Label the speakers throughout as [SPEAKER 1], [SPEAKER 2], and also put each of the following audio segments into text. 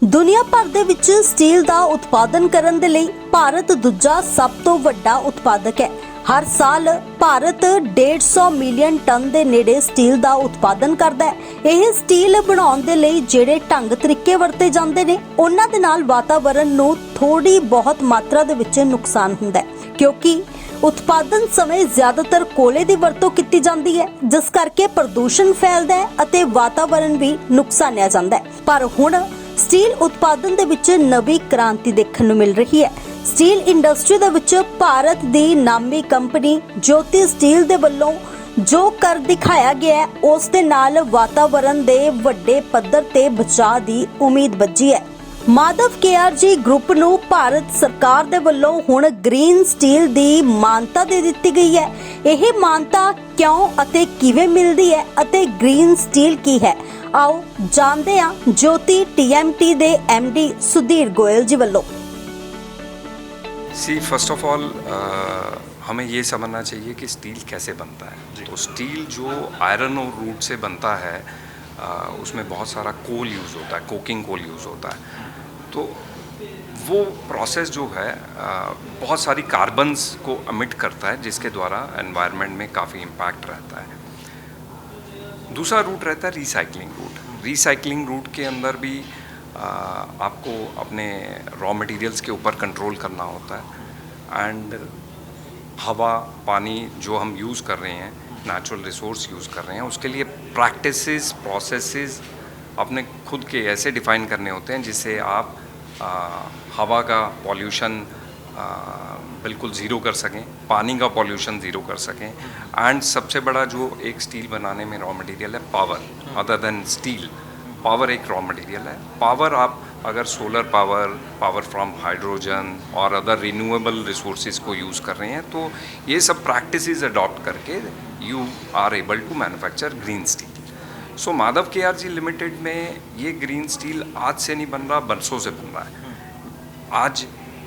[SPEAKER 1] ਦੁਨੀਆ ਭਰ ਦੇ ਵਿੱਚ ਸਟੀਲ ਦਾ ਉਤਪਾਦਨ ਕਰਨ ਦੇ ਲਈ ਭਾਰਤ ਦੂਜਾ ਸਭ ਤੋਂ ਵੱਡਾ ਉਤਪਾਦਕ ਹੈ। ਹਰ ਸਾਲ ਭਾਰਤ 150 ਮਿਲੀਅਨ ਟਨ ਦੇ ਨੇੜੇ ਸਟੀਲ ਦਾ ਉਤਪਾਦਨ ਕਰਦਾ ਹੈ। ਇਹ ਸਟੀਲ ਬਣਾਉਣ ਦੇ ਲਈ ਜਿਹੜੇ ਢੰਗ ਤਰੀਕੇ ਵਰਤੇ ਜਾਂਦੇ ਨੇ ਉਹਨਾਂ ਦੇ ਨਾਲ ਵਾਤਾਵਰਣ ਨੂੰ ਥੋੜੀ ਬਹੁਤ ਮਾਤਰਾ ਦੇ ਵਿੱਚ ਨੁਕਸਾਨ ਹੁੰਦਾ ਹੈ, ਕਿਉਂਕਿ उत्पादन समय ज्यादातर कोले की वरतों की जाती है, जिस करके प्रदूषण फैलता है ਅਤੇ वातावरण भी नुकसानिया जाता है। पर हुण स्टील उत्पादन दे विच नवी क्रांति देखने नूं मिल रही है। स्टील इंडस्ट्री दे विच भारत दी नामी कंपनी ज्योति स्टील दे वल्लों जो कर दिखाया गया है उस दे नाल वातावरण दे वड्डे पद्धर ते बचाव दी उम्मीद बची है। माधव केआरजी ग्रुप ਨੂੰ ਭਾਰਤ ਸਰਕਾਰ ਦੇ ਵੱਲੋਂ ਹੁਣ ਗ੍ਰੀਨ ਸਟੀਲ ਦੀ ਮਾਨਤਾ ਦੇ ਦਿੱਤੀ ਗਈ ਹੈ। ਇਹ ਮਾਨਤਾ ਕਿਉਂ ਅਤੇ ਕਿਵੇਂ ਮਿਲਦੀ ਹੈ ਅਤੇ ਗ੍ਰੀਨ ਸਟੀਲ ਕੀ ਹੈ, ਆਓ ਜਾਣਦੇ ਹਾਂ ज्योति TMT ਦੇ MD सुधीर गोयल जी ਵੱਲੋਂ।
[SPEAKER 2] सी फर्स्ट ऑफ ऑल हमें ये समझना चाहिए कि स्टील कैसे बनता है। तो स्टील जो आयरन और रूट से बनता है उसमें बहुत सारा कोल यूज़ होता है, कोकिंग कोल यूज़ होता है। तो वो प्रोसेस जो है बहुत सारी कार्बन्स को अमिट करता है, जिसके द्वारा एनवायरनमेंट में काफ़ी इम्पैक्ट रहता है। दूसरा रूट रहता है रिसाइकलिंग रूट। रिसाइकलिंग रूट के अंदर भी आपको अपने रॉ मटेरियल्स के ऊपर कंट्रोल करना होता है एंड हवा पानी जो हम यूज़ कर रहे हैं, नेचुरल रिसोर्स यूज़ कर रहे हैं, उसके लिए प्रैक्टिसेस प्रोसेसेस अपने खुद के ऐसे डिफ़ाइन करने होते हैं जिससे आप हवा का पॉल्यूशन बिल्कुल ज़ीरो कर सकें, पानी का पॉल्यूशन ज़ीरो कर सकें एंड सबसे बड़ा जो एक स्टील बनाने में रॉ मटेरियल है power. Other than steel power एक रॉ मटेरियल है। पावर आप अगर solar power, power from hydrogen और अदर रिन्यूएबल रिसोर्सेज को यूज़ कर रहे हैं, तो ये सब प्रैक्टिसेस अडॉप्ट करके you are able to manufacture green steel. So Madhav KRG limited में ये ग्रीन स्टील आज से नहीं बन रहा, बरसों से बन रहा है। आज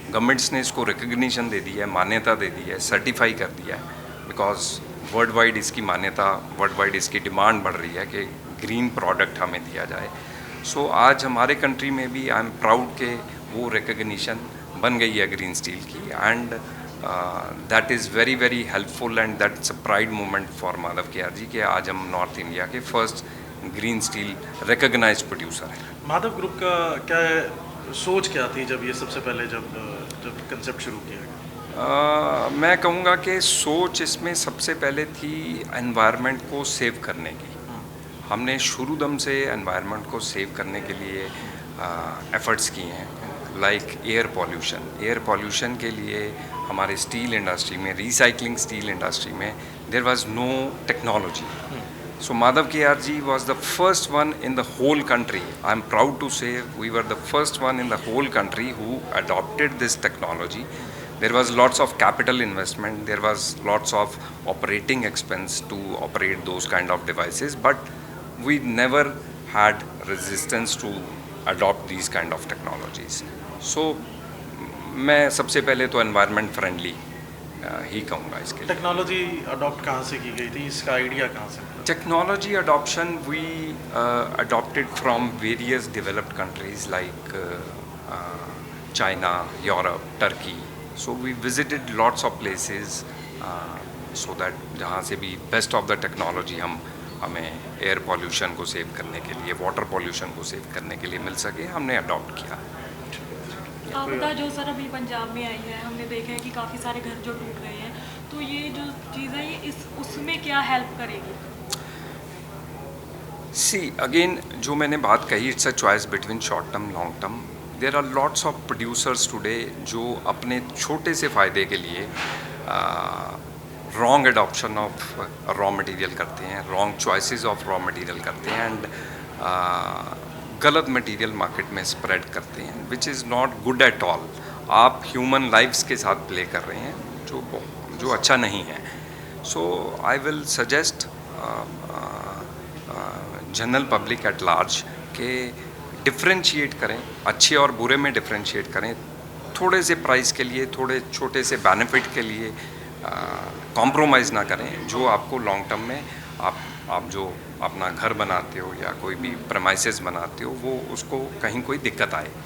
[SPEAKER 2] गवर्नमेंट्स ने इसको रिकग्निशन दे दी है, मान्यता दे दी है, सर्टिफाई कर दिया है, बिकॉज वर्ल्ड वाइड इसकी मान्यता, वर्ल्ड वाइड इसकी डिमांड बढ़ रही है कि ग्रीन प्रोडक्ट हमें दिया जाए। सो आज हमारे कंट्री में भी आई एम प्राउड के वो रिकग्निशन बन गई है ग्रीन स्टील की and that is very very helpful and that's a pride moment for Madhav KRG कि आज हम नॉर्थ इंडिया के first green steel recognize producer है।
[SPEAKER 3] माधव ग्रुप का क्या सोच क्या थी जब ये सबसे पहले जब कंसेप्ट शुरू किया गया?
[SPEAKER 2] मैं कहूँगा कि सोच इसमें सबसे पहले थी एनवायरनमेंट को सेव करने की। हमने शुरू दम से एनवायरनमेंट को सेव करने के लिए एफर्ट्स किए हैं, like air pollution. Air pollution के लिए हमारे स्टील इंडस्ट्री में, रिसाइकलिंग स्टील इंडस्ट्री में there was no technology. So Madhav KRG was the first one in the whole country. I'm proud to say we were the first one in the whole country who adopted this technology. There was lots of capital investment, there was lots of operating expense to operate those kind of devices, but we never had resistance to adopt these kind of technologies. So मैं सबसे पहले तो environment friendly ही कहूँगा इसके लिए।
[SPEAKER 3] Technology adopt कहाँ से की गई थी, इसका आइडिया कहाँ से?
[SPEAKER 2] Technology adoption we adopted from various developed countries like China, Europe, Turkey. So we visited lots of places so that जहाँ से भी best of the technology हमें एयर पॉल्यूशन को सेव करने के लिए, वाटर पॉल्यूशन को सेव करने के लिए मिल सके, हमने अडॉप्ट किया।
[SPEAKER 4] आपदा जो सर अभी पंजाब में आई है, हमने देखा है कि काफ़ी सारे घर जो टूट गए हैं, तो ये जो चीज़ है ये उसमें क्या हेल्प करेगी?
[SPEAKER 2] सी अगेन जो मैंने बात कही, it's a choice between short term long term. There are lots of producers today जो अपने छोटे से फ़ायदे के लिए wrong adoption of raw material करते हैं, wrong choices of raw material करते हैं एंड गलत मटेरियल मार्केट में स्प्रेड करते हैं, which is not good at all. आप ह्यूमन लाइफ्स के साथ प्ले कर रहे हैं जो अच्छा नहीं है। So I will suggest general public at large के डिफ्रेंशिएट करें, अच्छे और बुरे में डिफ्रेंशिएट करें, थोड़े से प्राइस के लिए, थोड़े छोटे से बेनिफिट के लिए कॉम्प्रोमाइज़ ना करें, जो आपको लॉन्ग टर्म में आप जो अपना घर बनाते हो या कोई भी प्रमाइसेस बनाते हो वो उसको कहीं कोई दिक्कत आए